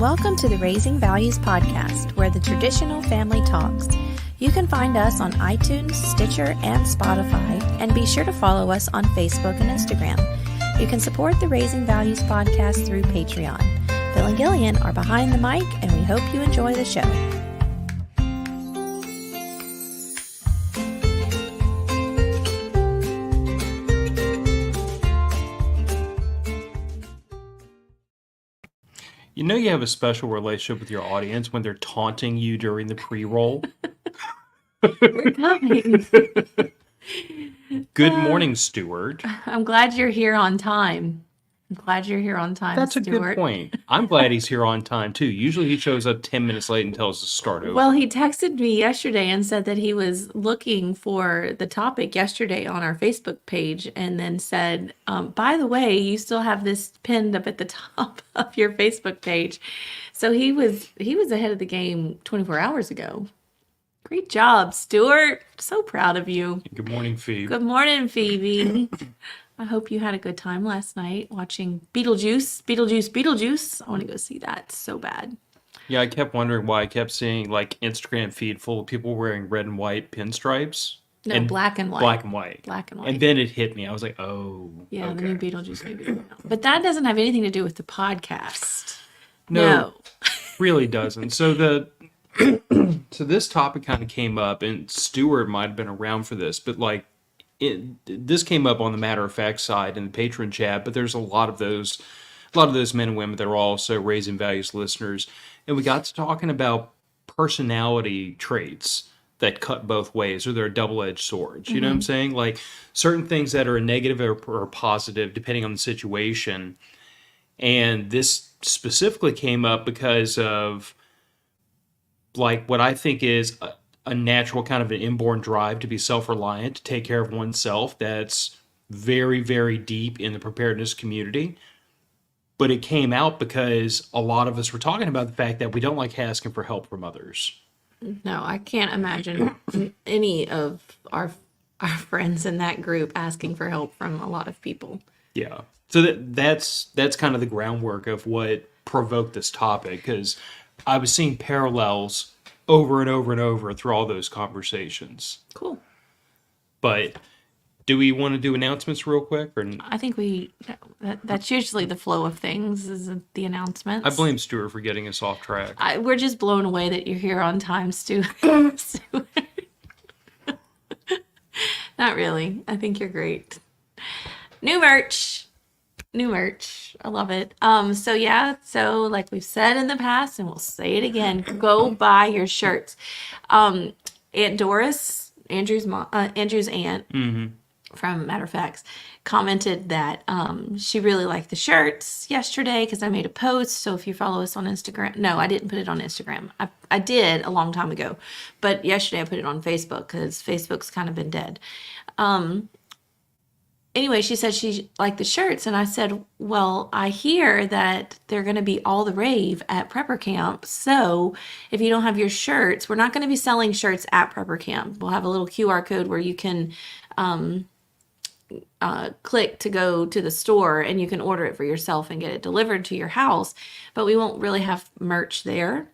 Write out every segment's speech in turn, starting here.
Welcome to the Raising Values podcast, where the traditional family talks. You can find us on iTunes, Stitcher, and Spotify, and be sure to follow us on Facebook and Instagram. You can support the Raising Values podcast through Patreon. Bill and Gillian are behind the mic, and we hope you enjoy the show. You know you have a special relationship with your audience when they're taunting you during the pre-roll. We're coming. Good morning, Stuart. I'm glad you're here on time. That's a Stuart. good point. I'm glad he's here on time, too. Usually he shows up 10 minutes late and tells us to start over. Well, he texted me yesterday and said that he was looking for the topic yesterday on our Facebook page and then said, by the way, you still have this pinned up at the top of your Facebook page. So he was ahead of the game 24 hours ago. Great job, Stuart. So proud of you. Good morning, Phoebe. Good morning, Phoebe. I hope you had a good time last night watching Beetlejuice. I want to go see that so bad. Yeah, I kept wondering why I kept seeing like Instagram feed full of people wearing red and white pinstripes. No, black and white. Black and white. And then it hit me. I was like, oh, yeah, okay. The new Beetlejuice movie. But that doesn't have anything to do with the podcast. No. Really doesn't. So so this topic kind of came up, and Stuart might have been around for this, but like this came up on the matter of fact side in the patron chat, but there's a lot of those men and women that are also Raising Values listeners, and we got to talking about personality traits that cut both ways, or they're double-edged swords. You know what I'm saying? Like certain things that are negative or positive depending on the situation. And this specifically came up because of like what I think is a natural kind of an inborn drive to be self-reliant, to take care of oneself. That's very, very deep in the preparedness community. But it came out because a lot of us were talking about the fact that we don't like asking for help from others. No, I can't imagine any of our friends in that group asking for help from a lot of people. Yeah. So that's kind of the groundwork of what provoked this topic, because I was seeing parallels over and over and over through all those conversations. Cool. But do we want to do announcements real quick? Or I think that's usually the flow of things, is the announcements. I blame Stuart for getting us off track. We're just blown away that you're here on time, Stuart. Not really. I think you're great. New merch. I love it. So like we've said in the past, and we'll say it again, go buy your shirts. Aunt Doris, Andrew's aunt, from Matter of Facts, commented that she really liked the shirts yesterday because I made a post. So if you follow us on Instagram, no, I didn't put it on Instagram. I did a long time ago, but yesterday I put it on Facebook because Facebook's kind of been dead. Anyway, she said she liked the shirts, and I said, well, I hear that they're going to be all the rave at Prepper Camp, so if you don't have your shirts, we're not going to be selling shirts at Prepper Camp. We'll have a little QR code where you can click to go to the store, and you can order it for yourself and get it delivered to your house, but we won't really have merch there.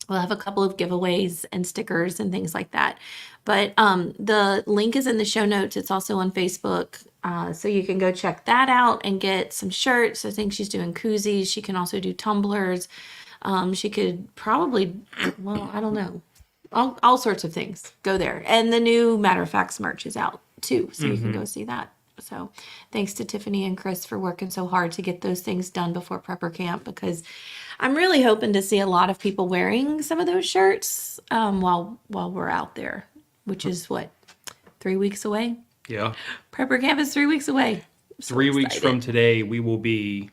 We'll have a couple of giveaways and stickers and things like that. But the link is in the show notes. It's also on Facebook. So you can go check that out and get some shirts. I think she's doing koozies. She can also do tumblers. She could probably, well, I don't know. All sorts of things. Go there. And the new Matter of Facts merch is out too. So you can go see that. So thanks to Tiffany and Chris for working so hard to get those things done before Prepper Camp, because I'm really hoping to see a lot of people wearing some of those shirts while we're out there, which is what, 3 weeks away? Yeah. Prepper Camp is 3 weeks away. So 3 weeks from today, we will be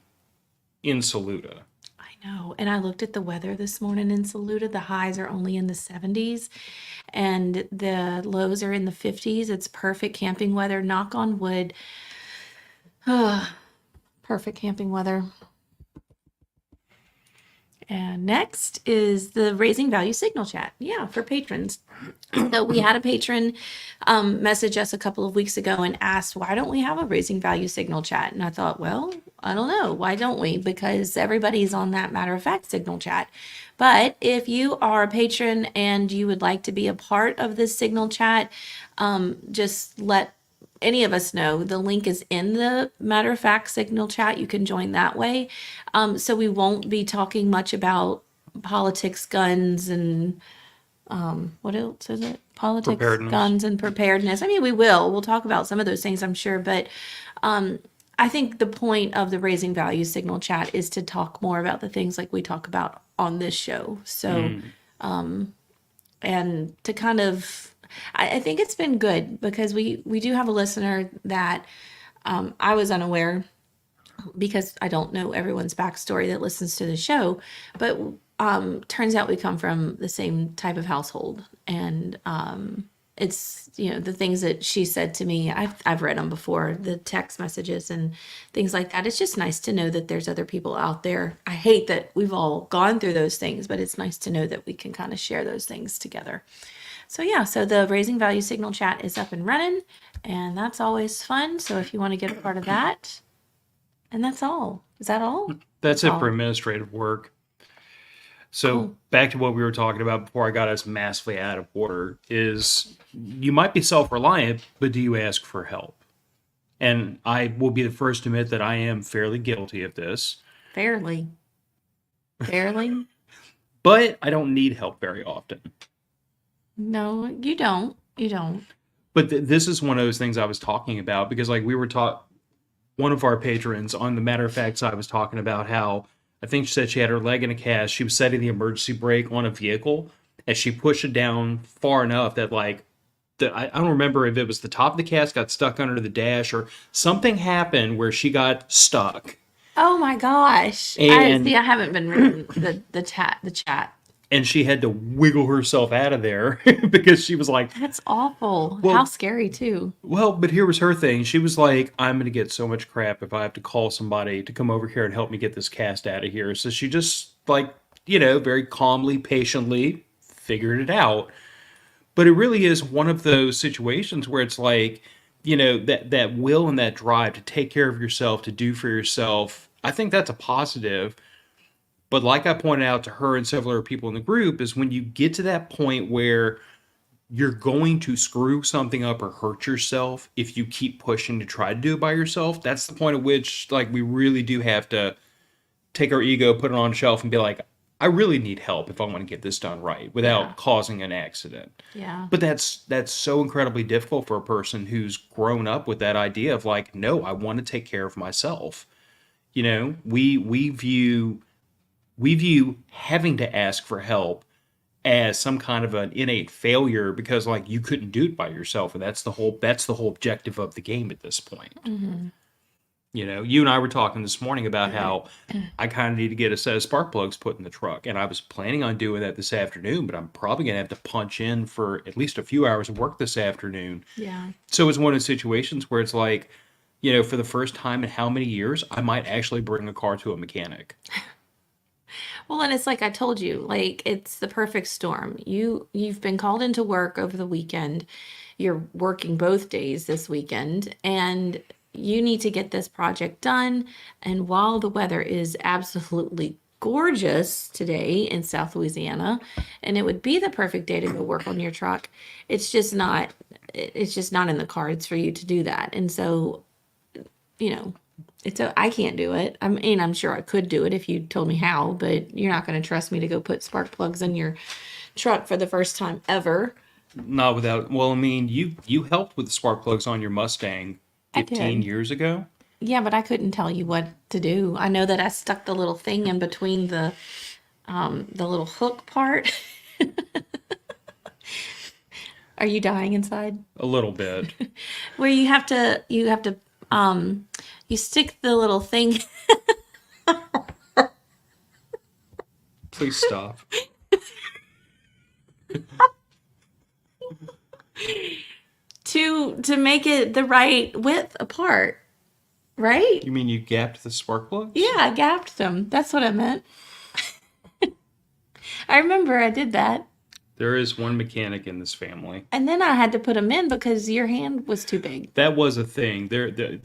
in Saluda. I know. And I looked at the weather this morning in Saluda. The highs are only in the 70s and the lows are in the 50s. It's perfect camping weather. Knock on wood. Perfect camping weather. And next is the Raising Value Signal Chat. Yeah, for patrons. So we had a patron message us a couple of weeks ago and asked, why don't we have a Raising Value Signal Chat? And I thought, well, I don't know. Why don't we? Because everybody's on that matter of fact signal chat. But if you are a patron and you would like to be a part of this signal chat, just let any of us know. The link is in the matter of fact signal chat. You can join that way. So we won't be talking much about politics, guns, and what else is it? Politics, Preparedness. guns, and preparedness. I mean, we will. We'll talk about some of those things, I'm sure. But I think the point of the Raising Value Signal chat is to talk more about the things like we talk about on this show. So, and to kind of, I think it's been good because we do have a listener that I was unaware because I don't know everyone's backstory that listens to the show, but turns out we come from the same type of household, and it's the things that she said to me. I've read them before, the text messages and things like that. It's just nice to know that there's other people out there. I hate that we've all gone through those things, but it's nice to know that we can kind of share those things together. So yeah, so the Raising Value Signal chat is up and running, and that's always fun. So if you want to get a part of that. And that's all. Is that all? That's it for all. administrative work. So Cool. back to what we were talking about before I got us massively out of order is you might be self-reliant, but do you ask for help? And I will be the first to admit that I am fairly guilty of this, Fairly. Fairly? but I don't need help very often. No, you don't. You don't. But this is one of those things I was talking about because like we were taught one of our patrons on the matter of fact side was talking about how I think she said she had her leg in a cast. She was setting the emergency brake on a vehicle and she pushed it down far enough that like I don't remember if it was the top of the cast got stuck under the dash or something happened where she got stuck. Oh my gosh. And I haven't been reading the chat. and she had to wiggle herself out of there because she was like, That's awful. well, How scary too. well, but here was her thing. She was like, I'm going to get so much crap if I have to call somebody to come over here and help me get this cast out of here. So she just, like, very calmly, patiently figured it out. But it really is one of those situations where it's like, that will and that drive to take care of yourself, to do for yourself. I think that's a positive. But like I pointed out to her and several other people in the group, is when you get to that point where you're going to screw something up or hurt yourself if you keep pushing to try to do it by yourself, that's the point at which like we really do have to take our ego, put it on a shelf and be like, I really need help if I want to get this done right without Yeah. causing an accident. Yeah. But that's so incredibly difficult for a person who's grown up with that idea of like, no, I want to take care of myself. We view having to ask for help as some kind of an innate failure because like you couldn't do it by yourself, and that's the whole objective of the game at this point. You and I were talking this morning about how I kind of need to get a set of spark plugs put in the truck, and I was planning on doing that this afternoon, but I'm probably gonna have to punch in for at least a few hours of work this afternoon. Yeah. So it's one of those situations where it's like, for the first time in how many years I might actually bring a car to a mechanic. Well, and it's like I told you, like it's the perfect storm. You've been called into work over the weekend. You're working both days this weekend, and you need to get this project done. And while the weather is absolutely gorgeous today in South Louisiana, and it would be the perfect day to go work on your truck, it's just not in the cards for you to do that. And so, you know, I can't do it. I mean, I'm sure I could do it if you told me how, but you're not going to trust me to go put spark plugs in your truck for the first time ever. Not without, well, I mean, you helped with the spark plugs on your Mustang I 15 did. years ago. Yeah, but I couldn't tell you what to do. I know that I stuck the little thing in between the little hook part. Are you dying inside? A little bit. Where you stick the little thing Please stop. to make it the right width apart, right? You mean you gapped the spark plugs? Yeah, I gapped them. That's what I meant. I remember I did that. There is one mechanic in this family. And then I had to put them in because your hand was too big. That was a thing.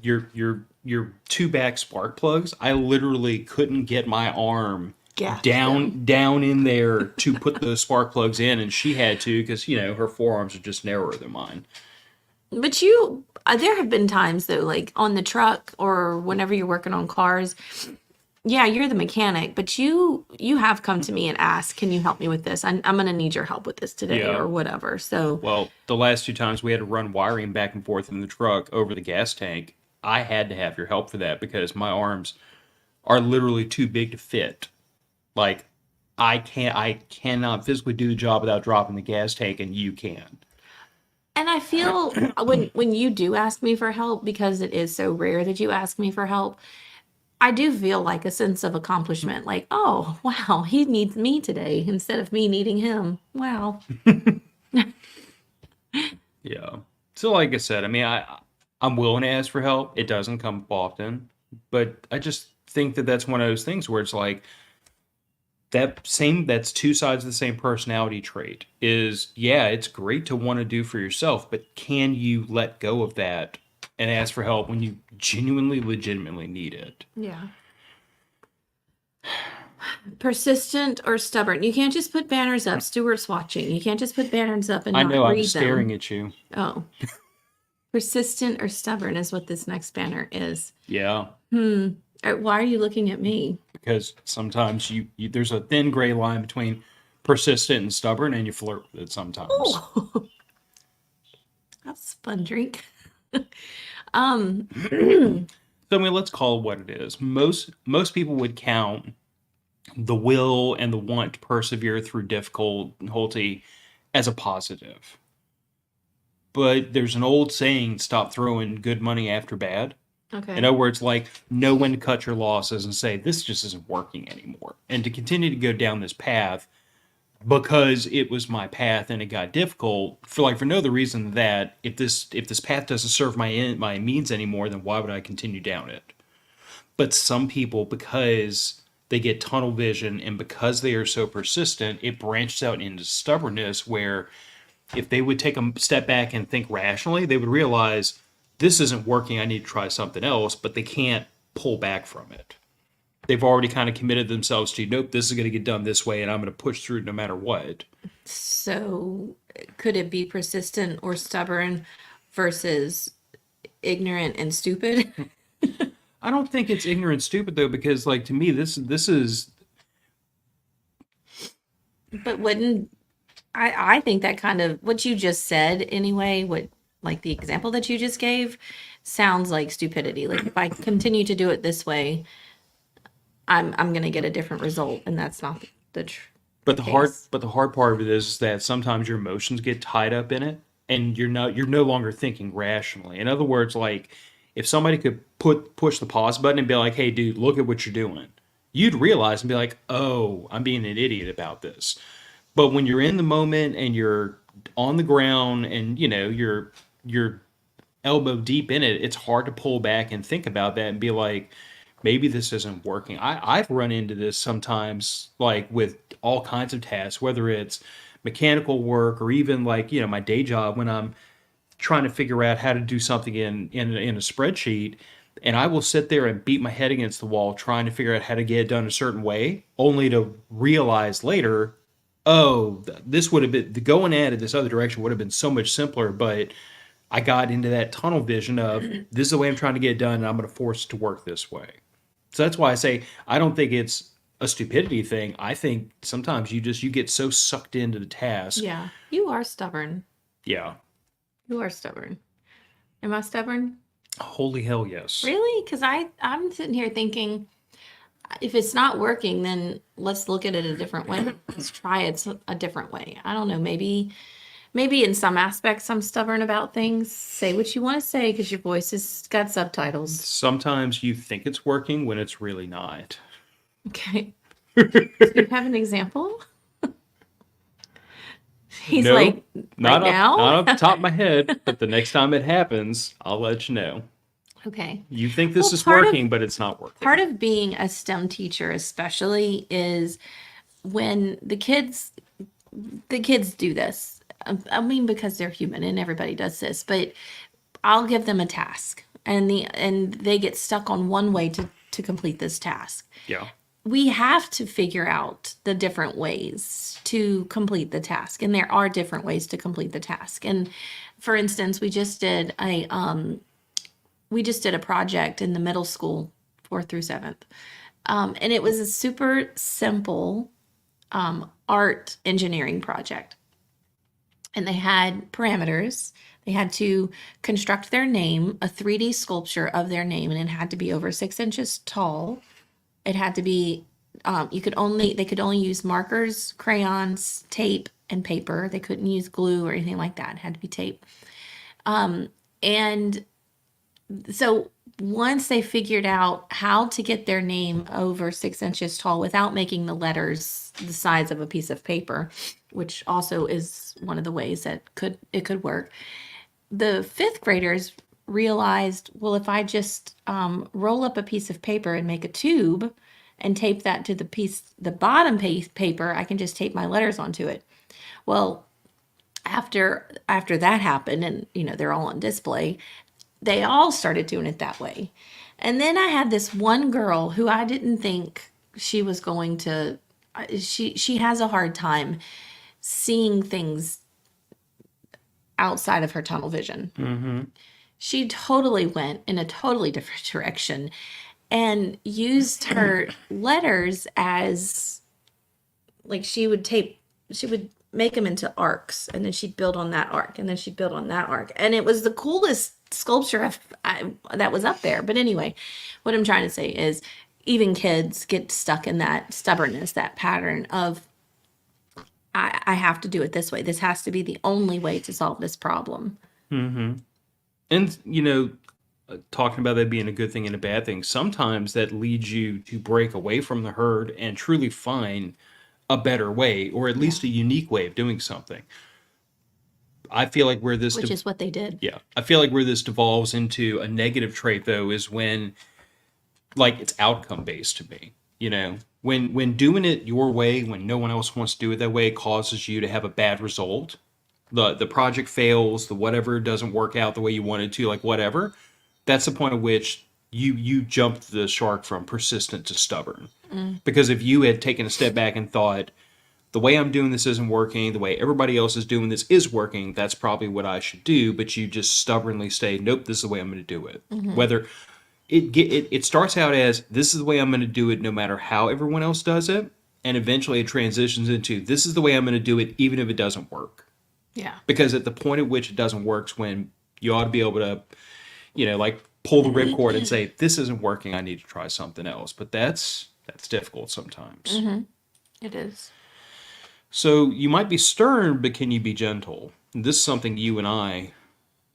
Your your two back spark plugs, I literally couldn't get my arm Gash them. down in there to put those spark plugs in, and she had to because her forearms are just narrower than mine. But there have been times though, like on the truck or whenever you're working on cars, yeah, you're the mechanic, but you have come to me and asked, can you help me with this? I'm gonna need your help with this today Yeah. or whatever. So Well, the last two times we had to run wiring back and forth in the truck over the gas tank, I had to have your help for that because my arms are literally too big to fit. Like I cannot physically do the job without dropping the gas tank, and you can. and I feel when you do ask me for help, because it is so rare that you ask me for help, I do feel like a sense of accomplishment. Like, oh wow, he needs me today instead of me needing him. Wow. Yeah. So like I said, I mean I'm willing to ask for help. It doesn't come up often, but I just think that that's one of those things where it's like that's two sides of the same personality trait is yeah, it's great to want to do for yourself, but can you let go of that and ask for help when you genuinely legitimately need it? Yeah. Persistent or stubborn. You can't just put banners up. Stuart's watching. You can't just put banners up and I not know I was read staring them. at you. Oh. Persistent or stubborn is what this next banner is. Yeah. Why are you looking at me? Because sometimes you there's a thin gray line between persistent and stubborn, and you flirt with it sometimes. Oh, that's a fun drink. um, So I mean, let's call it what it is. Most people would count the will and the want to persevere through difficulty as a positive. But there's an old saying, stop throwing good money after bad. okay. In other words, like know when to cut your losses and say, this just isn't working anymore. And to continue to go down this path because it was my path and it got difficult for no other reason than that if this path doesn't serve my means anymore, then why would I continue down it? But some people, because they get tunnel vision and because they are so persistent, it branches out into stubbornness where if they would take a step back and think rationally, they would realize this isn't working. I need to try something else, but they can't pull back from it. They've already kind of committed themselves to, nope, this is going to get done this way, and I'm going to push through no matter what. So, could it be persistent or stubborn versus ignorant and stupid? I don't think it's ignorant, stupid though, because like to me, this is But wouldn't I think that kind of what you just said anyway, what like the example that you just gave sounds like stupidity. Like if I continue to do it this way, I'm gonna get a different result, and that's not But case. the hard part of it is that sometimes your emotions get tied up in it, and you're no longer thinking rationally. In other words, like if somebody could push the pause button and be like, "Hey, dude, look at what you're doing," you'd realize and be like, "Oh, I'm being an idiot about this." But when you're in the moment and you're on the ground and you're elbow deep in it, it's hard to pull back and think about that and be like, maybe this isn't working. I've run into this sometimes, like with all kinds of tasks, whether it's mechanical work or even like, my day job when I'm trying to figure out how to do something in a spreadsheet. And I will sit there and beat my head against the wall trying to figure out how to get it done a certain way, only to realize later, oh, this would have been the going at it this other direction would have been so much simpler, but I got into that tunnel vision of this is the way I'm trying to get it done, and I'm going to force it to work this way. So that's why I say I don't think it's a stupidity thing. I think sometimes you get so sucked into the task. Yeah, you are stubborn. Yeah. You are stubborn. Am I stubborn? Holy hell, yes. Really? Because I'm sitting here thinking, if it's not working, then let's look at it a different way. Let's try it a different way. I don't know. Maybe in some aspects I'm stubborn about things. Say what you want to say because your voice has got subtitles. Sometimes you think it's working when it's really not. Okay. Do you have an example? He's No, like, right now? not off the top of my head, but the next time it happens, I'll let you know. Okay. You think this Well, is working, but it's not working. Part of being a STEM teacher, especially, is when the kids do this. I mean, because they're human and everybody does this, but I'll give them a task and they get stuck on one way to complete this task. Yeah. We have to figure out the different ways to complete the task, and there are different ways to complete the task. And for instance, we just did a project in the middle school, 4th through 7th, and it was a super simple art engineering project. And they had parameters. They had to construct their name, a 3D sculpture of their name, and it had to be over 6 inches tall. It had to be, they could only use markers, crayons, tape, and paper. They couldn't use glue or anything like that. It had to be tape. And so once they figured out how to get their name over 6 inches tall without making the letters the size of a piece of paper, which also is one of the ways that it could work, the 5th graders realized, well, if I just roll up a piece of paper and make a tube and tape that to the bottom paper, I can just tape my letters onto it. Well, after that happened, and they're all on display, they all started doing it that way. And then I had this one girl who I didn't think she was going to. She has a hard time seeing things outside of her tunnel vision. Mm-hmm. She totally went in a totally different direction and used her letters as, like, she would make them into arcs, and then she'd build on that arc, and then she'd build on that arc. And it was the coolest sculpture that was up there. But anyway, what I'm trying to say is even kids get stuck in that stubbornness, that pattern of, I have to do it this way. This has to be the only way to solve this problem. Mm-hmm. And, talking about that being a good thing and a bad thing, sometimes that leads you to break away from the herd and truly find a better way, or at least a unique way of doing something. I feel like where this... Which is what they did. Yeah. I feel like where this devolves into a negative trait, though, is when, like, it's outcome-based to me. When doing it your way, when no one else wants to do it that way, causes you to have a bad result. The project fails, the whatever doesn't work out the way you wanted to, like whatever. That's the point at which you jumped the shark from persistent to stubborn. Because if you had taken a step back and thought, the way I'm doing this isn't working, the way everybody else is doing this is working, that's probably what I should do, but you just stubbornly say, nope, this is the way I'm going to do it. Whether it starts out as, this is the way I'm going to do it no matter how everyone else does it, and eventually it transitions into, this is the way I'm going to do it even if it doesn't work. Yeah. Because at the point at which it doesn't work is when you ought to be able to, like, pull the ripcord and say, this isn't working, I need to try something else. But that's difficult sometimes. It is. So you might be stern, but can you be gentle? This is something you and I,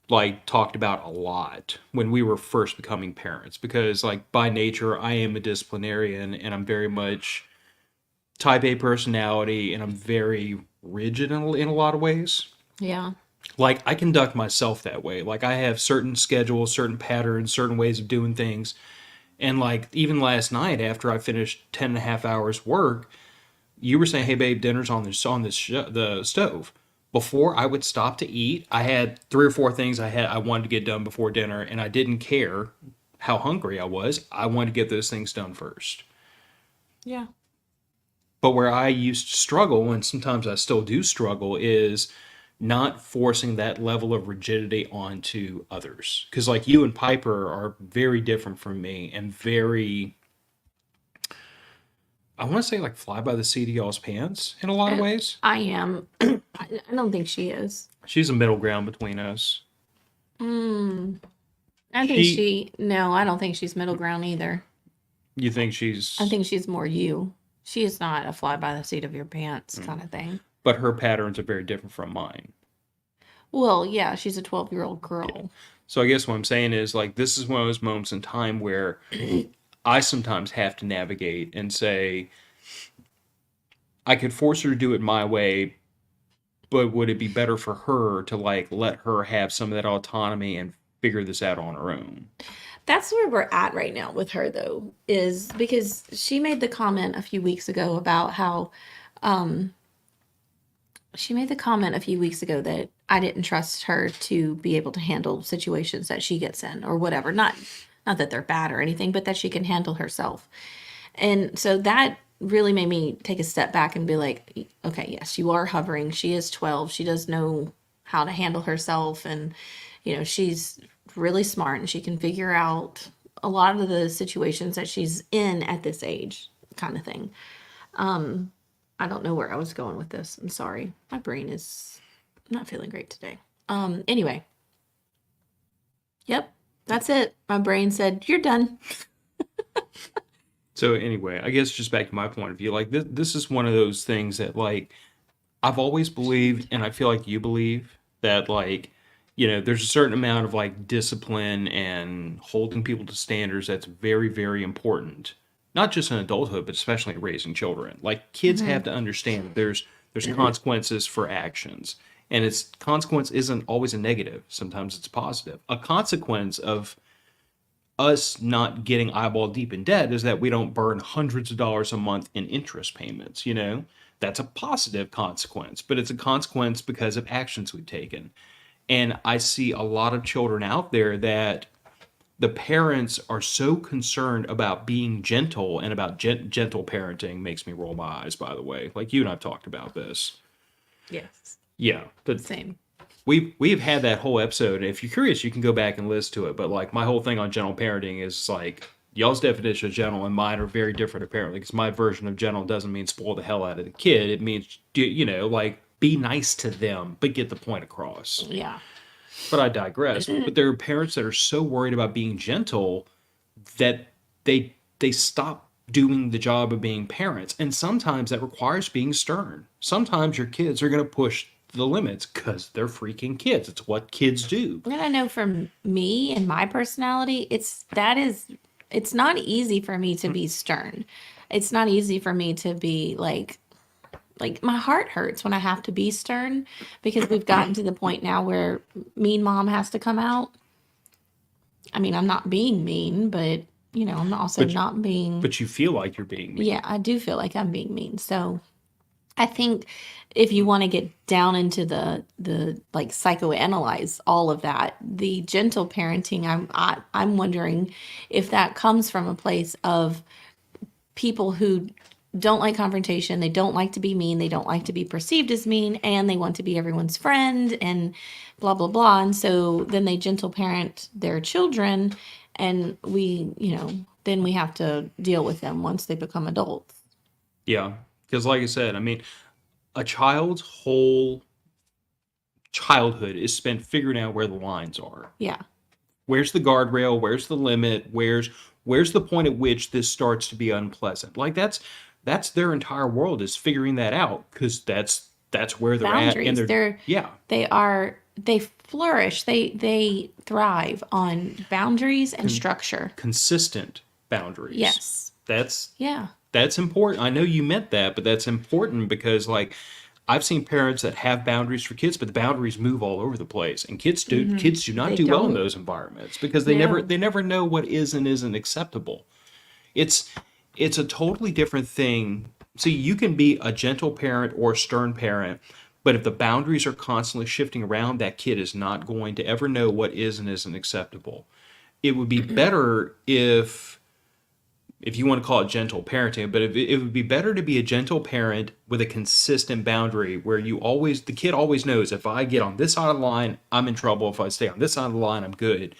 like, talked about a lot when we were first becoming parents. Because, like, by nature, I am a disciplinarian, and I'm very much type A personality, and I'm very rigid in a lot of ways. Yeah. Like, I conduct myself that way. Like, I have certain schedules, certain patterns, certain ways of doing things. And, like, even last night after I finished 10 and a half hours work, you were saying, hey, babe, dinner's on the stove. Before I would stop to eat, I had 3 or 4 things I wanted to get done before dinner, and I didn't care how hungry I was. I wanted to get those things done first. Yeah. But where I used to struggle, and sometimes I still do struggle, is not forcing that level of rigidity onto others. Because, like, you and Piper are very different from me and very, I want to say, like, fly by the seat of y'all's pants in a lot of ways. I am. I don't think she is. She's a middle ground between us. I think no, I don't think she's middle ground either. You think she's... I think she's more you. She is not a fly by the seat of your pants kind of thing. But her patterns are very different from mine. Well, yeah, she's a 12-year-old girl. Yeah. So I guess what I'm saying is, like, this is one of those moments in time where I sometimes have to navigate and say, I could force her to do it my way, but would it be better for her to, like, let her have some of that autonomy and figure this out on her own? That's where we're at right now with her, though, is because she made the comment a few weeks ago about how, that I didn't trust her to be able to handle situations that she gets in or whatever. Not that they're bad or anything, but that she can handle herself. And so that really made me take a step back and be like, okay, yes, you are hovering. She is 12. She does know how to handle herself. And, she's really smart and she can figure out a lot of the situations that she's in at this age, kind of thing. I don't know where I was going with this. I'm sorry. My brain is not feeling great today. Anyway. Yep. That's it. My brain said, you're done. So anyway, I guess just back to my point of view, like this is one of those things that like I've always believed, and I feel like you believe that like, there's a certain amount of like discipline and holding people to standards that's very, very important. Not just in adulthood, but especially in raising children. Like kids have to understand that there's consequences for actions. And its consequence isn't always a negative. Sometimes it's positive. A consequence of us not getting eyeball deep in debt is that we don't burn hundreds of dollars a month in interest payments. That's a positive consequence, but it's a consequence because of actions we've taken. And I see a lot of children out there that the parents are so concerned about being gentle and about gentle parenting. Makes me roll my eyes, by the way. Like you and I've talked about this. Yes. Yeah, but Same. we've had that whole episode. And if you're curious, you can go back and listen to it. But like my whole thing on gentle parenting is like y'all's definition of gentle and mine are very different apparently. Because my version of gentle doesn't mean spoil the hell out of the kid. It means like be nice to them, but get the point across. Yeah. But I digress. But there are parents that are so worried about being gentle that they stop doing the job of being parents. And sometimes that requires being stern. Sometimes your kids are going to push the limits because they're freaking kids. It's what kids do. And I know from me and my personality, it's not easy for me to be stern. It's not easy for me to be like my heart hurts when I have to be stern because we've gotten to the point now where mean mom has to come out. I mean, I'm not being mean, but I'm also not being. But you feel like you're being mean. Yeah, I do feel like I'm being mean. So I think if you want to get down into the like psychoanalyze all of that, the gentle parenting, I'm wondering if that comes from a place of people who don't like confrontation, they don't like to be mean, they don't like to be perceived as mean, and they want to be everyone's friend and blah blah blah. And so then they gentle parent their children, and then we have to deal with them once they become adults. Yeah, because like I said, I mean, a child's whole childhood is spent figuring out where the lines are. Yeah. Where's the guardrail? Where's the limit? Where's the point at which this starts to be unpleasant? Like that's their entire world is figuring that out because that's where they're Boundaries. at. And They flourish. They thrive on boundaries and structure. Consistent boundaries. Yes. That's important. I know you meant that, but that's important because like I've seen parents that have boundaries for kids, but the boundaries move all over the place, and kids do not They do well in don't. those environments because they No. never know what is and isn't acceptable. It's a totally different thing. See, you can be a gentle parent or a stern parent, but if the boundaries are constantly shifting around, that kid is not going to ever know what is and isn't acceptable. It would be better if you want to call it gentle parenting, but it would be better to be a gentle parent with a consistent boundary where the kid always knows if I get on this side of the line, I'm in trouble. If I stay on this side of the line, I'm good.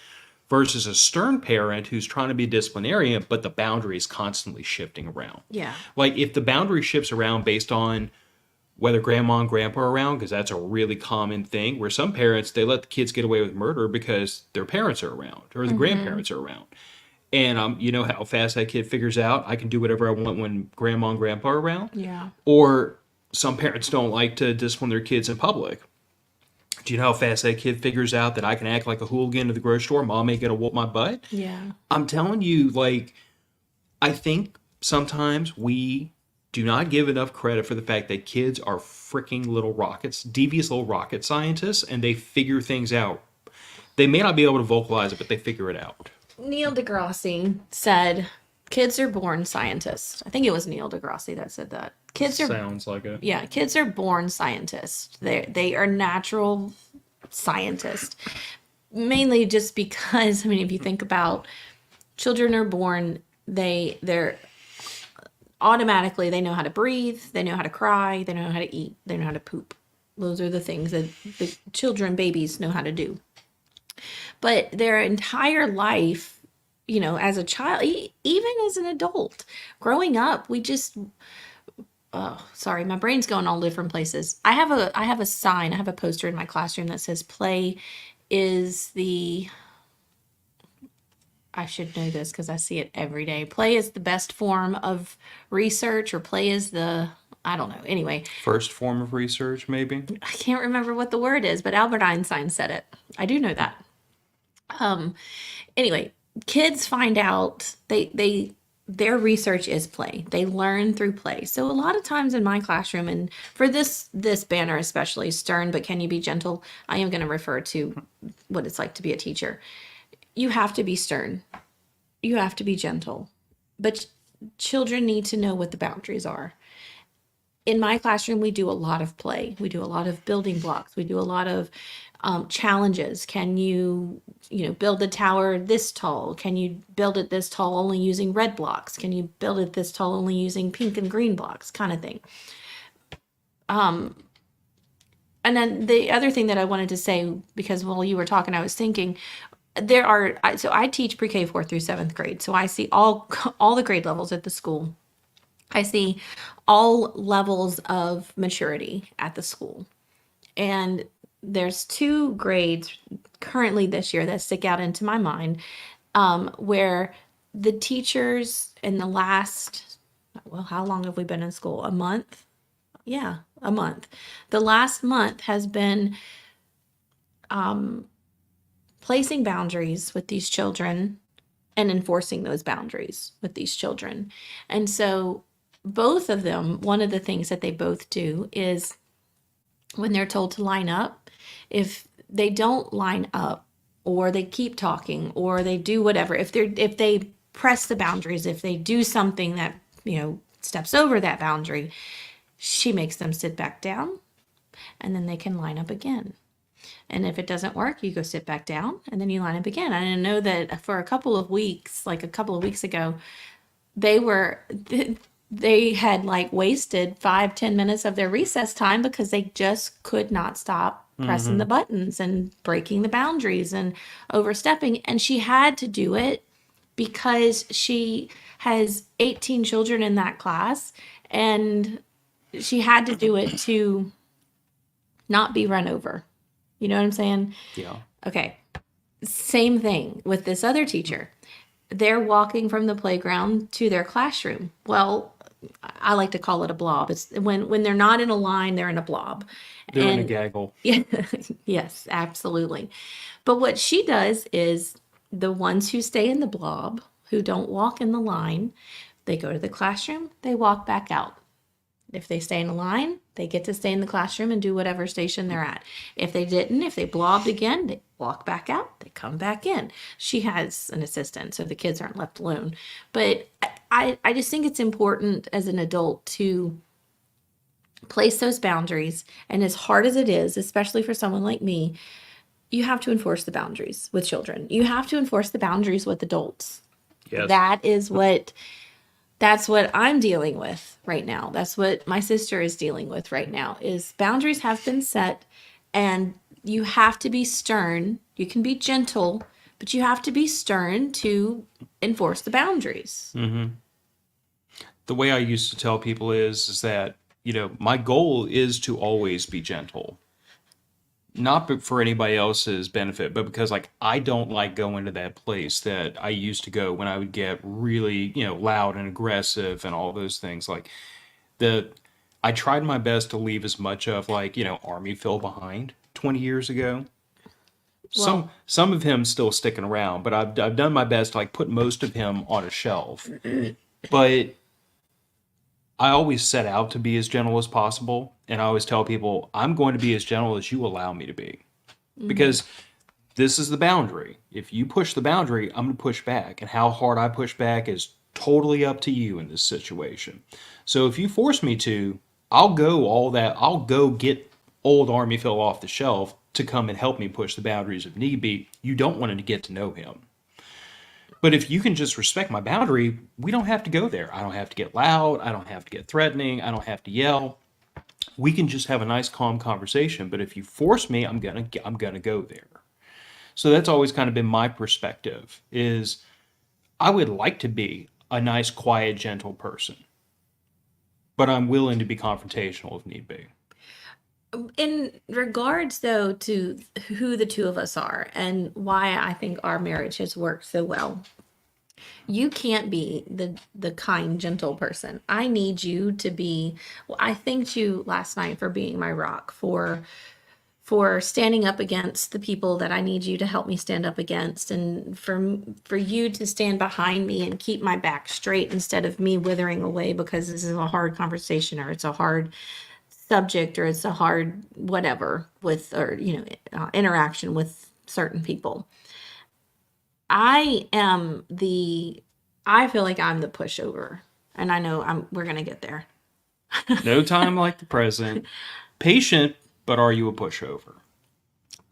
Versus a stern parent who's trying to be a disciplinarian, but the boundary is constantly shifting around. Yeah. Like if the boundary shifts around based on whether grandma and grandpa are around, because that's a really common thing where some parents, they let the kids get away with murder because their parents are around or the grandparents are around. And you know how fast that kid figures out I can do whatever I want when grandma and grandpa are around? Yeah. Or some parents don't like to discipline their kids in public. Do you know how fast that kid figures out that I can act like a hooligan at the grocery store? Mom ain't gonna whoop my butt. Yeah. I'm telling you, like, I think sometimes we do not give enough credit for the fact that kids are freaking little rockets, devious little rocket scientists, and they figure things out. They may not be able to vocalize it, but they figure it out. Neil deGrasse said, kids are born scientists. I think it was Neil deGrasse that said that. Kids are Sounds like it. yeah, kids are born scientists. They are natural scientists. Mainly just because, I mean, if you think about children are born, they're automatically they know how to breathe, they know how to cry, they know how to eat, they know how to poop. Those are the things that the children, babies know how to do. But their entire life, as a child, even as an adult, growing up, we just oh, sorry, my brain's going all different places. I have a sign, I have a poster in my classroom that says play is the I should know this because I see it every day. Play is the best form of research, or play is the, I don't know. Anyway, First form of research, maybe. I can't remember what the word is, but Albert Einstein said it. I do know that. Um, anyway, kids find out their research is play. They learn through play. So a lot of times in my classroom, and for this banner especially, stern but can you be gentle? I am going to refer to what it's like to be a teacher. You have to be stern. You have to be gentle. But children need to know what the boundaries are. In my classroom, we do a lot of play. We do a lot of building blocks. We do a lot of challenges. Can build a tower this tall? Can you build it this tall only using red blocks? Can you build it this tall only using pink and green blocks? Kind of thing. And then the other thing that I wanted to say, because while you were talking, I was thinking, so I teach pre-K 4 through 7th grade. So I see all the grade levels at the school. I see all levels of maturity at the school. And there's 2 grades currently this year that stick out into my mind, where the teachers in the last, well, how long have we been in school? A month? Yeah, a month. The last month has been placing boundaries with these children and enforcing those boundaries with these children. And so both of them, one of the things that they both do is when they're told to line up, if they don't line up, or they keep talking, or they do whatever, if they press the boundaries, if they do something that, steps over that boundary, she makes them sit back down, and then they can line up again. And if it doesn't work, you go sit back down and then you line up again. And I know that for a couple of weeks, like a couple of weeks ago, they had like wasted 5-10 minutes of their recess time because they just could not stop pressing the buttons and breaking the boundaries and overstepping. And she had to do it because she has 18 children in that class, and she had to do it to not be run over. You know what I'm saying? Yeah. Okay. Same thing with this other teacher. They're walking from the playground to their classroom. Well, I like to call it a blob. It's when they're not in a line, they're in a blob. They're in a gaggle. Yeah, yes, absolutely. But what she does is the ones who stay in the blob, who don't walk in the line, they go to the classroom, they walk back out. If they stay in a line, they get to stay in the classroom and do whatever station they're at. If they didn't, if they blobbed again, they walk back out, they come back in. She has an assistant, so the kids aren't left alone. But I just think it's important as an adult to place those boundaries. And as hard as it is, especially for someone like me, you have to enforce the boundaries with children. You have to enforce the boundaries with adults. Yes. That's what I'm dealing with right now. That's what my sister is dealing with right now, is boundaries have been set, and you have to be stern. You can be gentle, but you have to be stern to enforce the boundaries. Mm-hmm. The way I used to tell people is that, my goal is to always be gentle. Not for anybody else's benefit, but because I don't like going to that place that I used to go when I would get really, loud and aggressive and all those things. I tried my best to leave as much of Army Phil behind 20 years ago. Well, Some of him still sticking around, but I've done my best to put most of him on a shelf. But I always set out to be as gentle as possible, and I always tell people I'm going to be as gentle as you allow me to be, because this is the boundary. If you push the boundary, I'm going to push back, and how hard I push back is totally up to you in this situation. So if you force me to, I'll go get old Army Phil off the shelf to come and help me push the boundaries if need be. You don't want to get to know him. But if you can just respect my boundary, we don't have to go there. I don't have to get loud. I don't have to get threatening. I don't have to yell. We can just have a nice, calm conversation. But if you force me, I'm gonna go there. So that's always kind of been my perspective. Is I would like to be a nice, quiet, gentle person, but I'm willing to be confrontational if need be. In regards, though, to who the two of us are and why I think our marriage has worked so well, you can't be the kind, gentle person. I need you to be. Well, I thanked you last night for being my rock, for standing up against the people that I need you to help me stand up against, and for you to stand behind me and keep my back straight instead of me withering away because this is a hard conversation or it's a hard subject or it's a hard whatever with, or interaction with certain people. I feel like I'm the pushover, and I know we're gonna get there. No time like the present. Patient, but are you a pushover?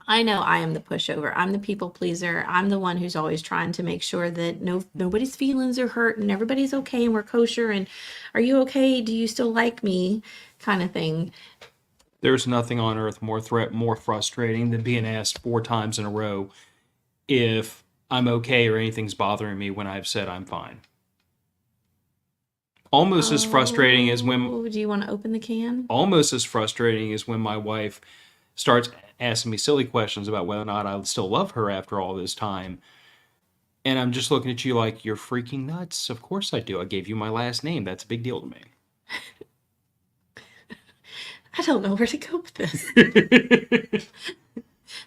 I know I am the pushover. I'm the people pleaser. I'm the one who's always trying to make sure that nobody's feelings are hurt and everybody's okay and we're kosher and are you okay? Do you still like me? Kind of thing. There's nothing on earth more frustrating than being asked 4 times in a row if I'm okay or anything's bothering me when I've said I'm fine. Almost as frustrating as when Oh, do you want to open the can? almost as frustrating as when my wife starts asking me silly questions about whether or not I still love her after all this time. And I'm just looking at you like, you're freaking nuts. Of course I do. I gave you my last name. That's a big deal to me. I don't know where to go with this.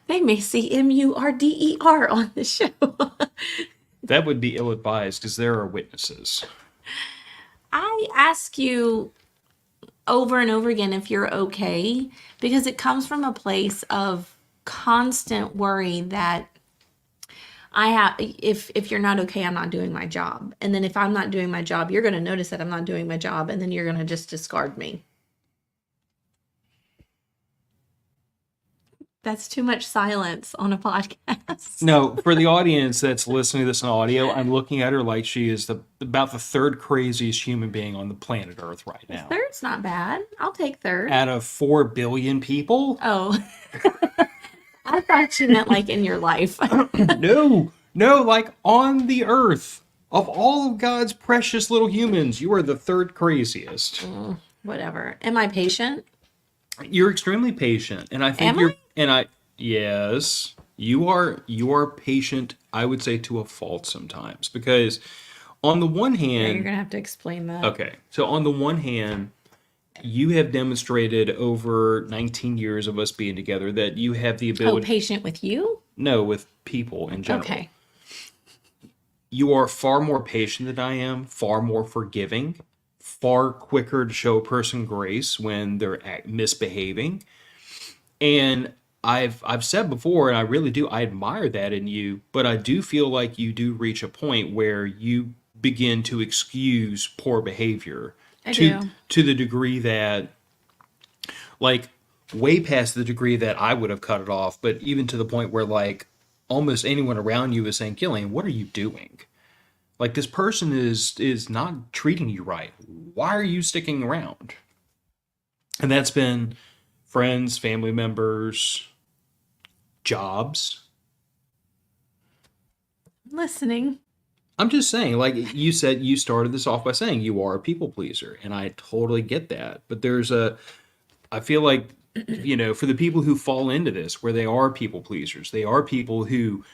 They may see Murder on the show. That would be ill-advised because there are witnesses. I ask you over and over again if you're okay because it comes from a place of constant worry that I have if you're not okay, I'm not doing my job. And then if I'm not doing my job, you're going to notice that I'm not doing my job and then you're going to just discard me. That's too much silence on a podcast. No, for the audience that's listening to this in audio, I'm looking at her like she is about the third craziest human being on the planet Earth right now. Third's not bad. I'll take third. Out of 4 billion people? Oh. I thought you meant like in your life. No, like on the earth. Of all of God's precious little humans, you are the third craziest. Whatever. Am I patient? You're extremely patient, and I think yes, you are patient, I would say to a fault sometimes, because on the one hand, You're gonna have to explain that. okay, so on the one hand, you have demonstrated over 19 years of us being together that you have the Oh, ability, patient with you? no, with people in general. Okay. You are far more patient than I am, far more forgiving, far quicker to show a person grace when they're misbehaving. And I've said before, and I really do, I admire that in you, but I do feel like you do reach a point where you begin to excuse poor behavior I do. to the degree that, like, way past the degree that I would have cut it off, but even to the point where, like, almost anyone around you is saying, Gillian, what are you doing? Like, this person is not treating you right. Why are you sticking around? And that's been friends, family members, jobs. Listening. I'm just saying, like you said, you started this off by saying you are a people pleaser, and I totally get that. But I feel like, for the people who fall into this, where they are people pleasers, they are people who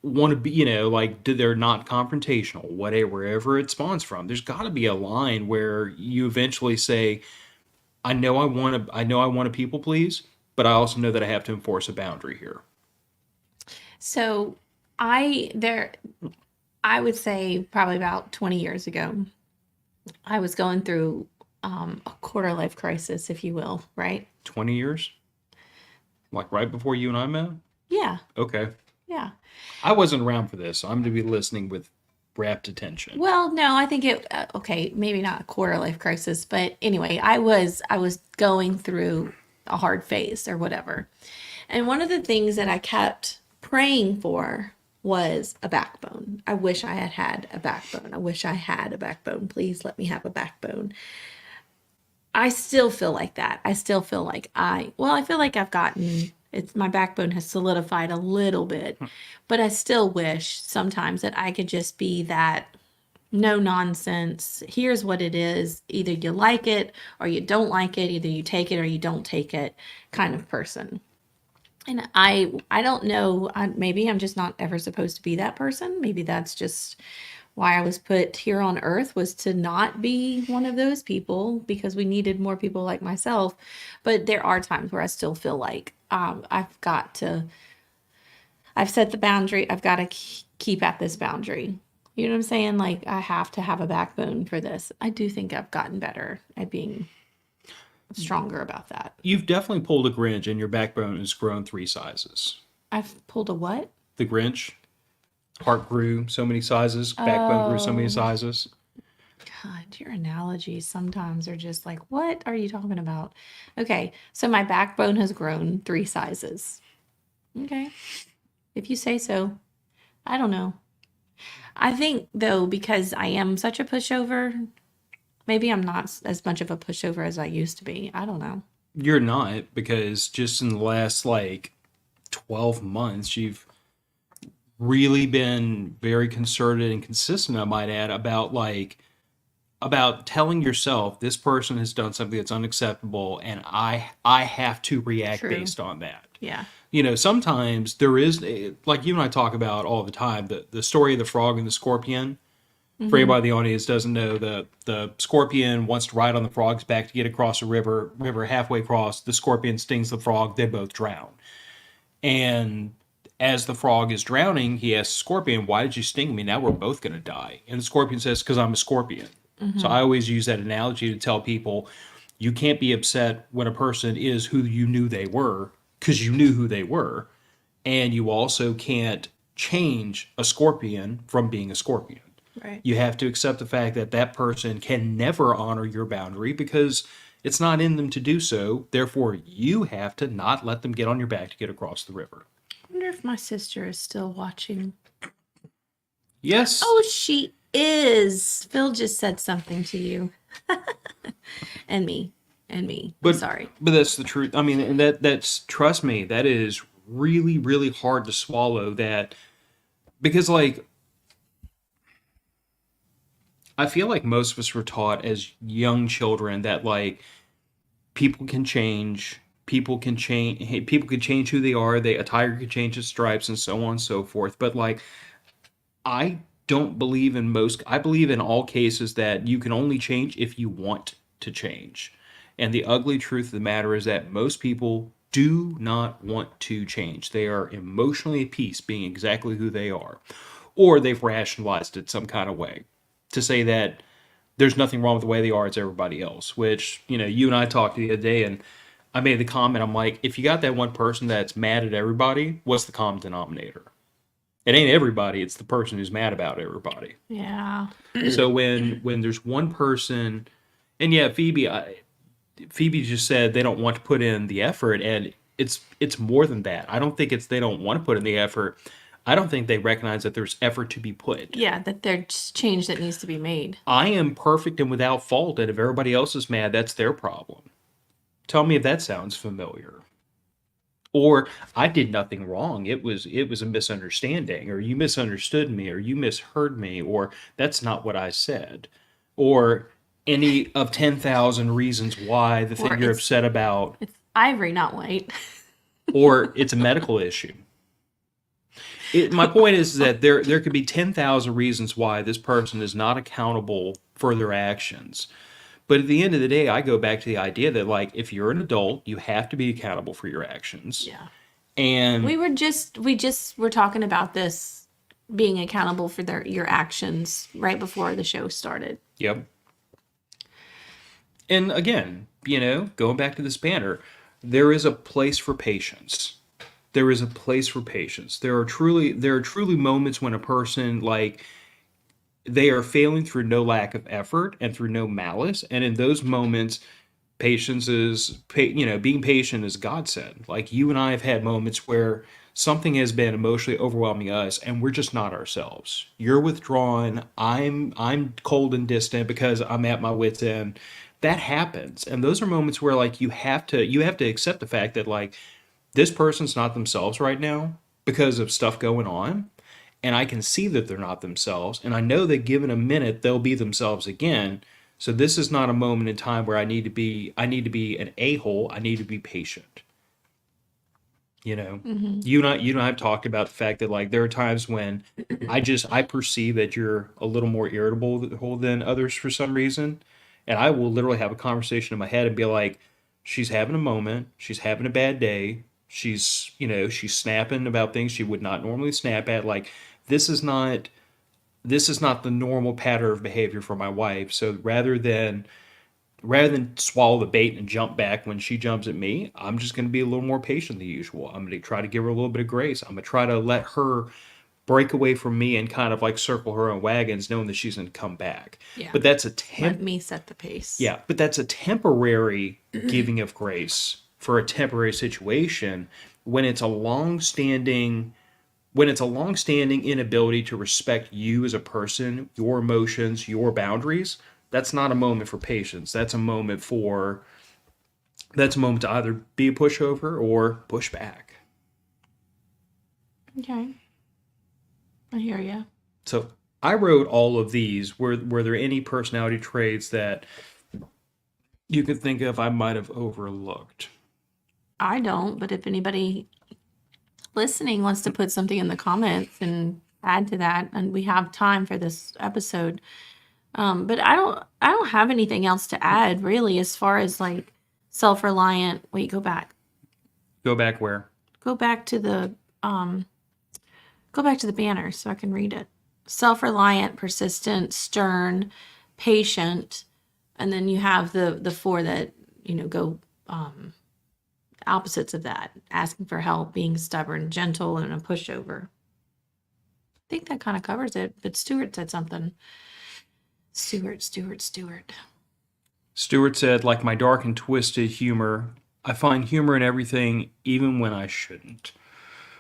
want to be, like, they're not confrontational, wherever it spawns from. There's got to be a line where you eventually say, I know I want to people please, but I also know that I have to enforce a boundary here. So I would say probably about 20 years ago, I was going through a quarter life crisis, if you will, right? 20 years? Like right before you and I met? Yeah. Okay. Yeah. I wasn't around for this, so I'm going to be listening with rapt attention. Well, no, I think okay, maybe not a quarter life crisis, but anyway, I was going through a hard phase or whatever. And one of the things that I kept praying for was a backbone. I wish I had had a backbone. I wish I had a backbone. Please let me have a backbone. I still feel like that. I still feel like I feel like I've gotten my backbone has solidified a little bit, but I still wish sometimes that I could just be that no nonsense. Here's what it is. Either you like it or you don't like it. Either you take it or you don't take it kind of person. And I don't know, maybe I'm just not ever supposed to be that person. Maybe that's just why I was put here on earth, was to not be one of those people, because we needed more people like myself. But there are times where I still feel like I've set the boundary. I've got to keep at this boundary. You know what I'm saying? Like, I have to have a backbone for this. I do think I've gotten better at being stronger about that. You've definitely pulled a Grinch, and your backbone has grown 3 sizes. I've pulled a what? The Grinch, heart grew so many sizes, backbone grew so many Oh, sizes. God, your analogies sometimes are just like, what are you talking about? Okay, so my backbone has grown 3 sizes. Okay, if you say so. I don't know. I think, though, because I am such a pushover, maybe I'm not as much of a pushover as I used to be. I don't know. You're not, because just in the last like 12 months, you've really been very concerted and consistent, I might add, about telling yourself this person has done something that's unacceptable, and I have to react True. based on that. Yeah. Sometimes there is, like you and I talk about all the time, the story of the frog and the scorpion. For Mm-hmm. anybody in the audience doesn't know, the scorpion wants to ride on the frog's back to get across a river halfway across, the scorpion stings the frog, they both drown. And as the frog is drowning, he asks the scorpion, "Why did you sting me? Now we're both going to die." And the scorpion says, "Because I'm a scorpion." So Mm-hmm. I always use that analogy to tell people, you can't be upset when a person is who you knew they were, because you knew who they were. And you also can't change a scorpion from being a scorpion. Right. You have to accept the fact that that person can never honor your boundary, because it's not in them to do so. Therefore, you have to not let them get on your back to get across the river. I wonder if my sister is still watching. Yes, Oh, she is. Phil just said something to you. And me. And me. I'm but sorry. but that's the truth. I mean, and that's, trust me, that is really really hard to swallow. That, because like, I feel like most of us were taught as young children that like people can change, people can change who they are. A tiger can change its stripes, and so on and so forth. But like, I don't believe in most. I believe in all cases that you can only change if you want to change. And the ugly truth of the matter is that most people do not want to change. They are emotionally at peace being exactly who they are, or they've rationalized it some kind of way to say that there's nothing wrong with the way they are, it's everybody else. Which, you and I talked the other day, and I made the comment, I'm like, if you got that one person that's mad at everybody, what's the common denominator? It ain't everybody, it's the person who's mad about everybody. Yeah. So when there's one person, and yeah, Phoebe just said they don't want to put in the effort, and it's more than that. I don't think it's they don't want to put in the effort. I don't think they recognize that there's effort to be put. Yeah, that there's change that needs to be made. I am perfect and without fault, and if everybody else is mad, that's their problem. Tell me if that sounds familiar. Or I did nothing wrong. It was a misunderstanding, or you misunderstood me, or you misheard me, or that's not what I said. Or any of 10,000 reasons why the Or thing you're upset about, it's ivory, not white. or it's a medical issue. My point is that there could be 10,000 reasons why this person is not accountable for their actions. But at the end of the day, I go back to the idea that, like, if you're an adult, you have to be accountable for your actions. Yeah. And We were talking about this, being accountable for your actions, right before the show started. yep. And again, going back to this banner, there is a place for patience. There is a place for patience. There are truly moments when a person, like, they are failing through no lack of effort and through no malice. And in those moments, patience is, being patient is godsend. Like you and I have had moments where something has been emotionally overwhelming us and we're just not ourselves. You're withdrawn. I'm cold and distant because I'm at my wit's end. That happens. And those are moments where like you have to accept the fact that like this person's not themselves right now because of stuff going on, and I can see that they're not themselves, and I know that given a minute they'll be themselves again. So this is not a moment in time where I need to be an a-hole. I need to be patient. You know, Hmm. you and I have talked about the fact that like there are times when I perceive that you're a little more irritable than others for some reason, and I will literally have a conversation in my head and be like, she's having a moment, she's having a bad day, she's snapping about things she would not normally snap at. Like this is not this is not the normal pattern of behavior for my wife. So rather than swallow the bait and jump back when she jumps at me, I'm just going to be a little more patient than usual. I'm going to try to give her a little bit of grace. I'm going to try to let her break away from me and kind of like circle her own wagons, knowing that she's going to come back. Yeah. But that's Let me set the pace. yeah, but that's a temporary giving of grace for a temporary situation when it's a long-standing inability to respect you as a person, your emotions, your boundaries. That's not a moment for patience. That's a moment to either be a pushover or push back. Okay. I hear you. So I wrote all of these. Were there any personality traits that you could think of I might have overlooked? I don't, but if anybody listening wants to put something in the comments and add to that, and we have time for this episode. But I don't have anything else to add really as far as like self-reliant. Wait, go back. Go back where? Go back to the um go back to the banner so I can read it. Self-reliant, persistent, stern, patient, and then you have the four that, go opposites of that. Asking for help, being stubborn, gentle, and a pushover. I think that kind of covers it. But Stuart said something. Stuart. Stewart said, like my dark and twisted humor, I find humor in everything, even when I shouldn't.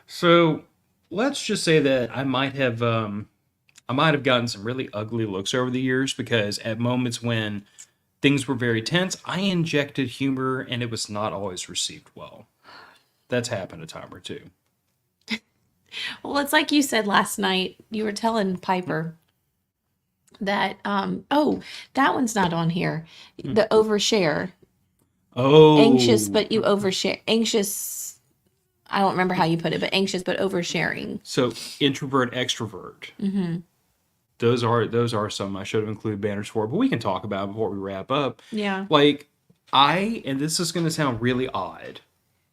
So let's just say that I might have gotten some really ugly looks over the years because at moments when things were very tense, I injected humor and it was not always received well. That's happened a time or two. Well, it's like you said last night. You were telling Piper that that one's not on here. The overshare. Anxious, Oh, but you overshare. Anxious, I don't remember how you put it, but anxious but oversharing. so introvert, extrovert. Mm-hmm. Those are some I should have included banners for, but we can talk about it before we wrap up. Yeah. Like and this is going to sound really odd.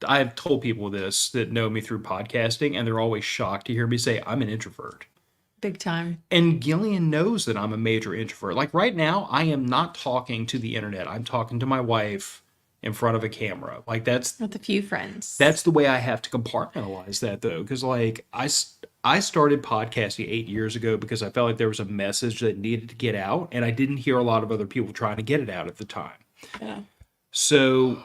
I've told people this that know me through podcasting, and they're always shocked to hear me say I'm an introvert. Big time. And Gillian knows that I'm a major introvert. Like right now, I am not talking to the internet. I'm talking to my wife in front of a camera. Like With a few friends. that's the way I have to compartmentalize that though, because like I started podcasting 8 years ago because I felt like there was a message that needed to get out, and I didn't hear a lot of other people trying to get it out at the time. Yeah. So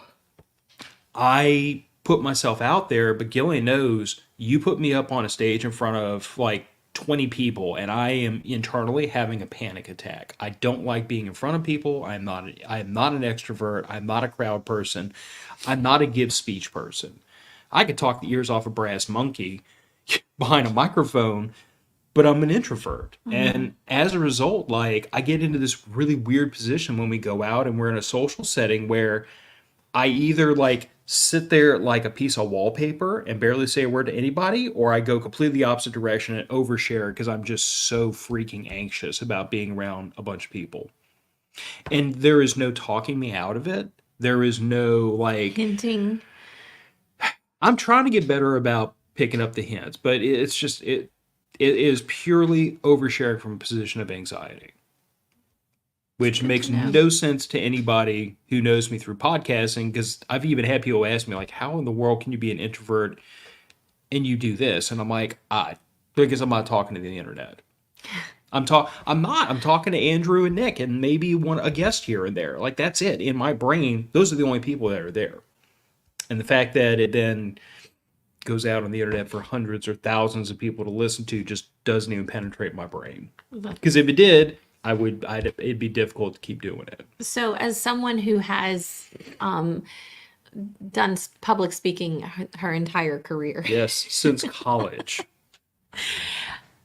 I put myself out there, but Gillian knows you put me up on a stage in front of like 20 people and I am internally having a panic attack. I don't like being in front of people. I am not an extrovert. I'm not a crowd person. I'm not a give speech person. I could talk the ears off a brass monkey behind a microphone, but I'm an introvert. And as a result, like I get into this really weird position when we go out and we're in a social setting where I either like sit there like a piece of wallpaper and barely say a word to anybody, or I go completely opposite direction and overshare because I'm just so freaking anxious about being around a bunch of people. And there is no talking me out of it. There is no like, Hinting. I'm trying to get better about picking up the hints, but it's just, it is purely oversharing from a position of anxiety, which Good makes to know. no sense to anybody who knows me through podcasting. Because I've even had people ask me, like, how in the world can you be an introvert and you do this? And I'm like, because I'm not talking to the internet. I'm talking to Andrew and Nick and maybe a guest here and there. Like that's it. In my brain, those are the only people that are there. And the fact that it then goes out on the internet for hundreds or thousands of people to listen to just doesn't even penetrate my brain. Because if it did, it'd be difficult to keep doing it. So, as someone who has done public speaking her entire career, Yes, since college.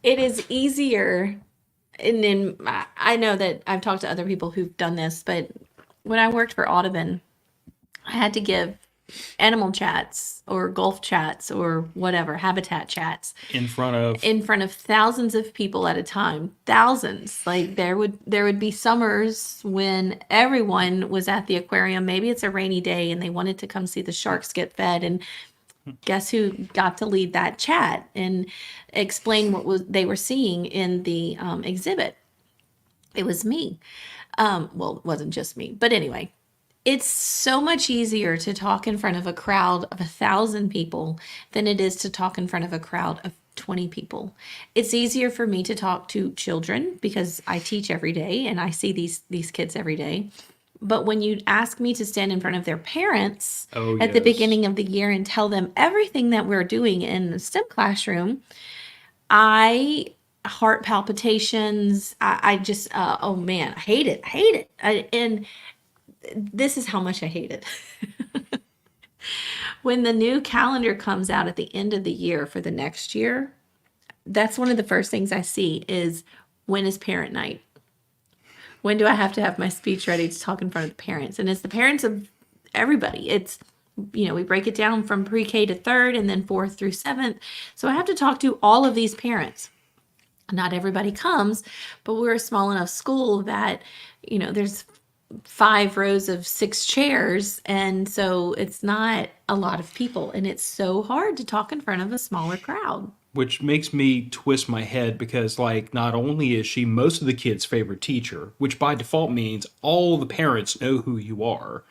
it is easier. And then I know that I've talked to other people who've done this, but when I worked for Audubon, I had to give animal chats or golf chats or whatever, habitat chats In front of thousands of people at a time. Thousands. Like there would be summers when everyone was at the aquarium. Maybe it's a rainy day and they wanted to come see the sharks get fed, and guess who got to lead that chat and explain they were seeing in the exhibit? It was me. Well, it wasn't just me, but anyway, it's so much easier to talk in front of a crowd of 1,000 people than it is to talk in front of a crowd of 20 people. It's easier for me to talk to children because I teach every day and I see these kids every day. But when you ask me to stand in front of their parents at the beginning of the year and tell them everything that we're doing in the STEM classroom, heart palpitations. I just, oh man, I hate it. And this is how much I hate it. When the new calendar comes out at the end of the year for the next year, that's one of the first things I see is, when is parent night? When do I have to have my speech ready to talk in front of the parents? And it's the parents of everybody. It's, we break it down from pre-K to third and then fourth through seventh. So I have to talk to all of these parents. Not everybody comes, but we're a small enough school that, there's 5 rows of 6 chairs. And so it's not a lot of people. And it's so hard to talk in front of a smaller crowd. Which makes me twist my head because, like, not only is she most of the kids' favorite teacher, which by default means all the parents know who you are.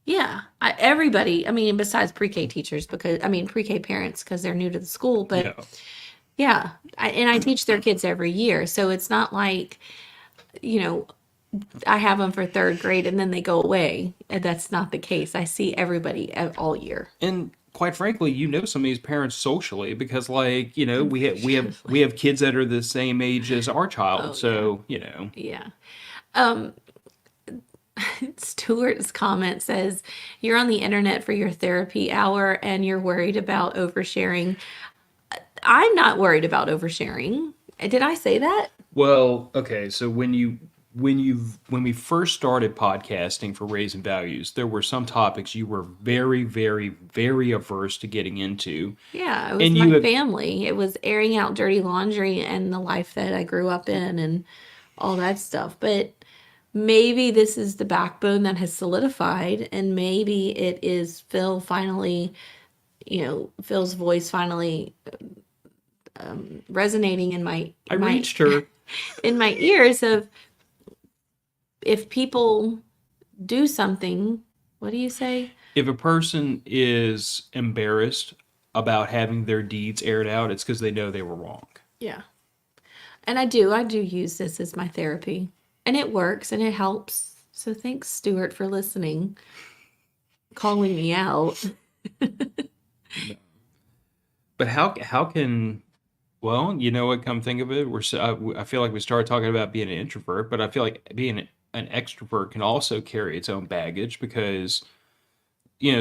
Yeah, everybody, besides pre-K teachers, pre-K parents, because they're new to the school, but yeah, I teach their kids every year. So it's not like, I have them for 3rd grade and then they go away. And that's not the case. I see everybody all year. And quite frankly, some of these parents socially because, like, we have kids that are the same age as our child. So, Yeah. Stuart's comment says, you're on the internet for your therapy hour and you're worried about oversharing. I'm not worried about oversharing. Did I say that? Well, okay. So when we first started podcasting for Raising Values, there were some topics you were very, very, very averse to getting into. Yeah, it was my family. It was airing out dirty laundry and the life that I grew up in and all that stuff. But maybe this is the backbone that has solidified, and maybe it is Phil's voice finally resonating in my reached her in my ears of, if people do something, what do you say? If a person is embarrassed about having their deeds aired out, it's because they know they were wrong. Yeah. And I do use this as my therapy. And it works and it helps. So thanks, Stuart, for listening, calling me out. But how can, well, you know what, come think of it, I feel like we started talking about being an introvert, but I feel like being an extrovert can also carry its own baggage because,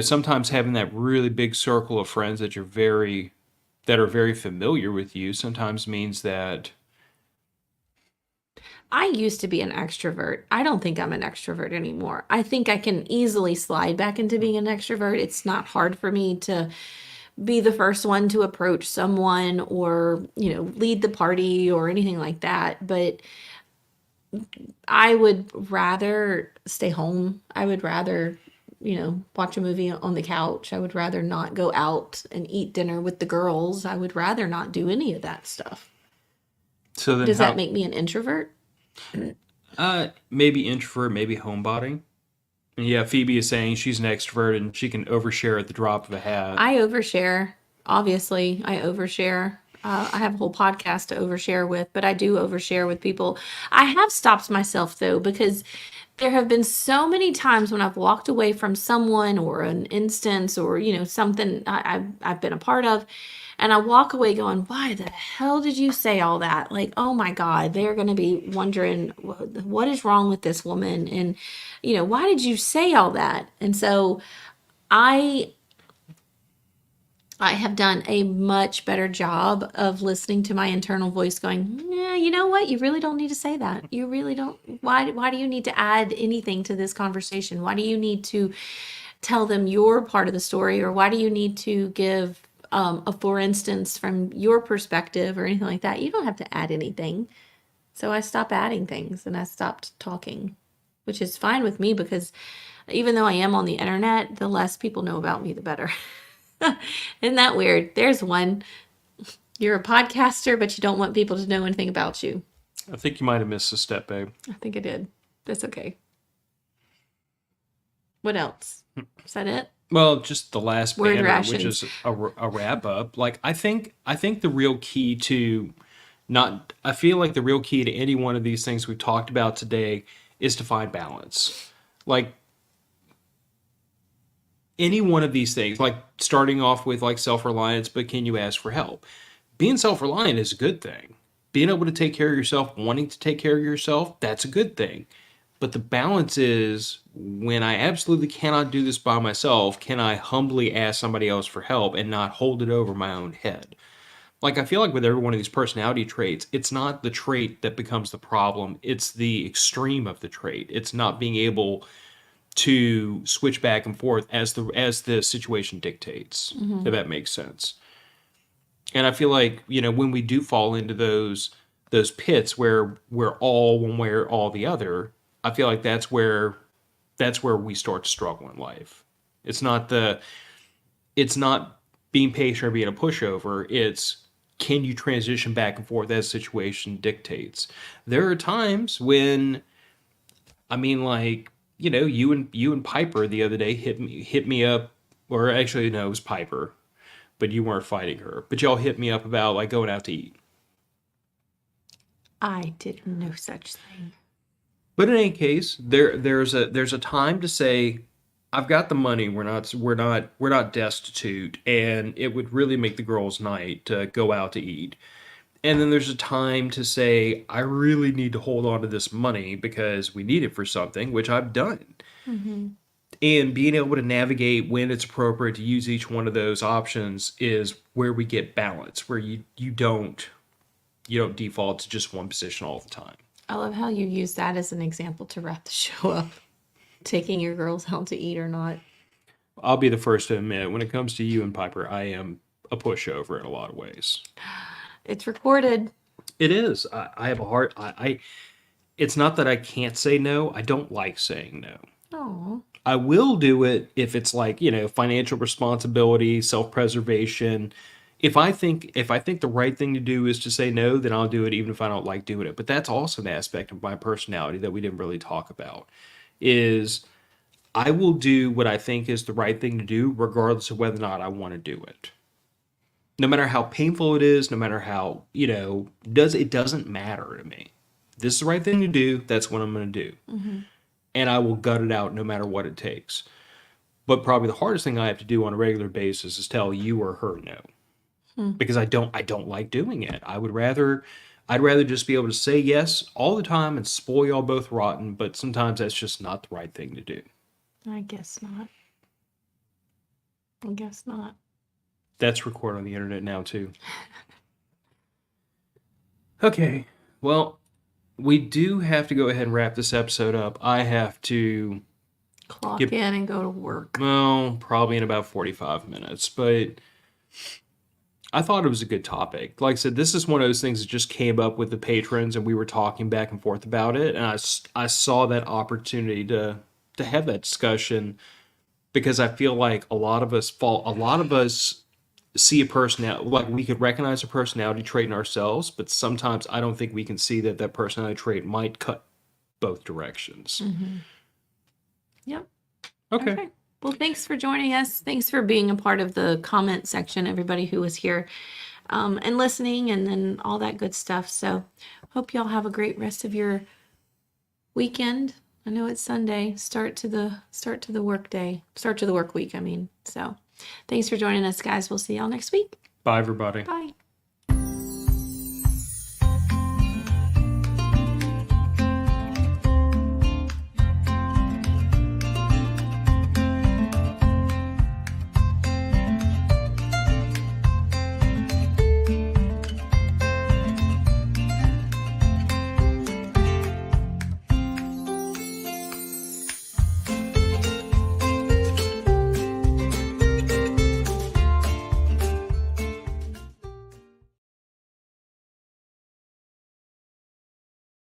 sometimes having that really big circle of friends that are very familiar with you sometimes means that. I used to be an extrovert. I don't think I'm an extrovert anymore. I think I can easily slide back into being an extrovert. It's not hard for me to be the first one to approach someone or, lead the party or anything like that. But I would rather stay home. I would rather, watch a movie on the couch. I would rather not go out and eat dinner with the girls. I would rather not do any of that stuff. So then does that make me an introvert? Maybe introvert, maybe homebody. And yeah, Phoebe is saying she's an extrovert and she can overshare at the drop of a hat. I overshare. Obviously, I overshare. I have a whole podcast to overshare with, but I do overshare with people. I have stopped myself though, because there have been so many times when I've walked away from someone or an instance or, something I've been a part of. And I walk away going, why the hell did you say all that? Like, oh my God, they're going to be wondering what is wrong with this woman? And, why did you say all that? And so I I have done a much better job of listening to my internal voice going, yeah, you know what? You really don't need to say that. You really don't. Why do you need to add anything to this conversation? Why do you need to tell them your part of the story? Or why do you need to give a for instance from your perspective or anything like that? You don't have to add anything. So I stopped adding things and I stopped talking, which is fine with me because even though I am on the internet, the less people know about me, the better. Isn't that weird? There's one. You're a podcaster, but you don't want people to know anything about you. I think you might have missed a step, babe. I think I did. That's okay. What else? Is that it? Well, just the last Word banner, rations. which is a wrap up. Like I think the real key to not I feel like the real key to any one of these things we've talked about today is to find balance. Like any one of these things, like starting off with like self-reliance, but can you ask for help? Being self-reliant is a good thing. Being able to take care of yourself, wanting to take care of yourself, that's a good thing. But the balance is when I absolutely cannot do this by myself, can I humbly ask somebody else for help and not hold it over my own head? Like I feel like with every one of these personality traits, it's not the trait that becomes the problem, it's the extreme of the trait. It's not being able to switch back and forth as the situation dictates, if that makes sense. And I feel like, when we do fall into those pits where we're all one way or all the other, I feel like that's where we start to struggle in life. It's not being patient or being a pushover. It's can you transition back and forth as the situation dictates. There are times when like, you and Piper the other day hit me up, or actually no, it was Piper, but you weren't fighting her. But y'all hit me up about like going out to eat. I did no such thing. But in any case, there's a time to say, I've got the money. We're not destitute, and it would really make the girls' night to go out to eat. And then there's a time to say, I really need to hold on to this money because we need it for something, which I've done. Mm-hmm. And being able to navigate when it's appropriate to use each one of those options is where we get balance, where you don't default to just one position all the time. I love how you use that as an example to wrap the show up. Taking your girls out to eat or not. I'll be the first to admit, when it comes to you and Piper, I am a pushover in a lot of ways. It's recorded. It is. I have a heart. It's not that I can't say no. I don't like saying no. Oh. I will do it if it's like, financial responsibility, self-preservation. If I think the right thing to do is to say no, then I'll do it even if I don't like doing it. But that's also an aspect of my personality that we didn't really talk about. Is I will do what I think is the right thing to do, regardless of whether or not I want to do it. No matter how painful it is, no matter how, it doesn't matter to me. This is the right thing to do. That's what I'm going to do. Mm-hmm. And I will gut it out no matter what it takes. But probably the hardest thing I have to do on a regular basis is tell you or her no. Because I don't like doing it. I'd rather just be able to say yes all the time and spoil y'all both rotten, but sometimes that's just not the right thing to do. I guess not. I guess not. That's recorded on the internet now too. Okay. Well, we do have to go ahead and wrap this episode up. I have to clock in and go to work. Well, probably in about 45 minutes, but I thought it was a good topic. Like I said, this is one of those things that just came up with the patrons, and we were talking back and forth about it, and I saw that opportunity to have that discussion because I feel like a lot of us see a personality, like we could recognize a personality trait in ourselves, but sometimes I don't think we can see that personality trait might cut both directions. Mm-hmm. Yep. Okay. Well, thanks for joining us. Thanks for being a part of the comment section, everybody who was here. and listening and all that good stuff. So hope y'all have a great rest of your weekend. I know it's Sunday. Start to the work day. Start to the work week, I mean. So thanks for joining us, guys. We'll see y'all next week. Bye, everybody. Bye.